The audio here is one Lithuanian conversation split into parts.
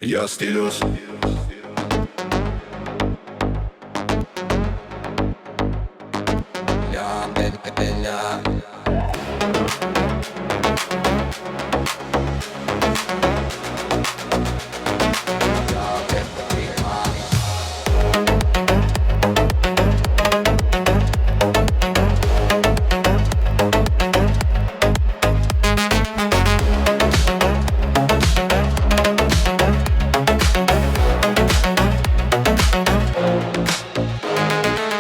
jos stilius.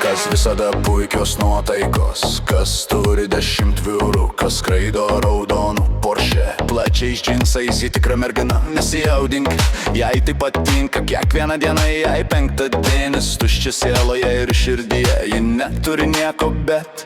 Kas visada puikios nuotaikos, kas turi 10 vyrų, kas skraido raudonų Porsche, plačiais džinsais, ji tikra mergina, nesijaudink, jai tai patinka, kiekvieną dieną jai penktadienis, tuščia sieloje ir širdyje, ji neturi nieko, bet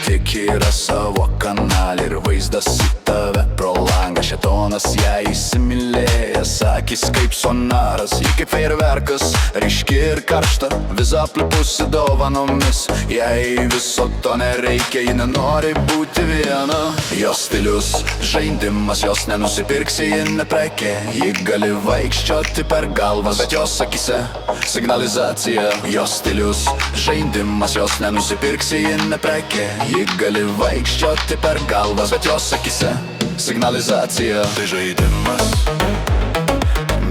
tik yra savo kanalį ir vaizdas į tave pro langą, šėtonas ją įsimylėjęs, akis kaip sonaras, ji kaip fejerverkas, ryški ir karšta, vis aplipusi dovanomis, jai viso to nereikia, ji nenori būti viena. Jos stilius žaidimas, jos nenusipirksi, ji ne prekė, ji gali vaikščioti per galvas, bet jos akise signalizacija. Jos stilius žaidimas, jos nenusipirksi, ji ne prekė, ji gali vaikščioti per galvas, bet jos akise signalizacija. Tai žaidimas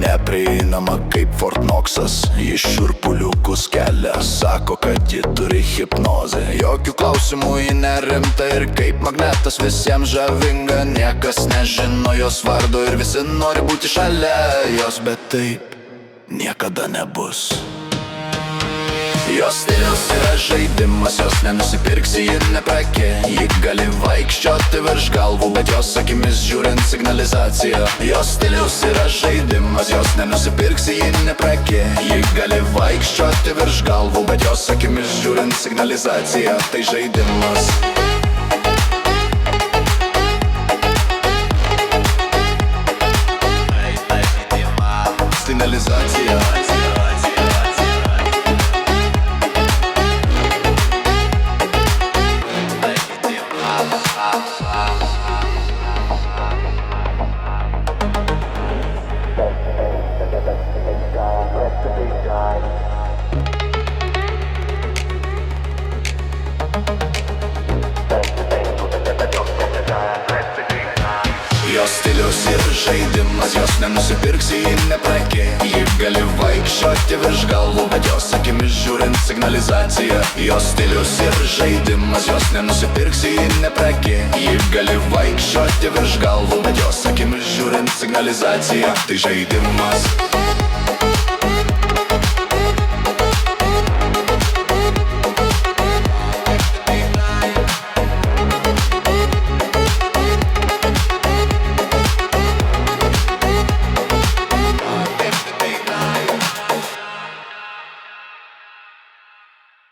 neprieinama kaip Fort Knoxas, ji šiurpuliukus kelia, sako, kad ji turi hipnozę, jokių klausimų ji nerimta ir kaip magnetas visiems žavinga, niekas nežino jos vardo ir visi nori būti šalia jos, bet taip niekada nebus. Jos stilius yra žaidimas, jos nenusipirksi, ji ne prekė, ji gali vaikščioti virš galvų, bet jos akimis žiūrint signalizacija. Jos stilius yra žaidimas, jos nenusipirksi, ji ne prekė, ji gali vaikščioti virš galvų, bet jos akimis žiūrint signalizacija. Tai žaidimas. Signalizacija. Jos stilius ir žaidimas, jos nenusipirksi, ji ne prekė, ji gali vaikščioti virš galvų, bet jos akimis žiūrint signalizacija. Jos stilius ir žaidimas, jos nenusipirksi, ji ne prekė, ji gali vaikščioti virš galvų, bet jos akimis žiūrint signalizacija. Tai žaidimas.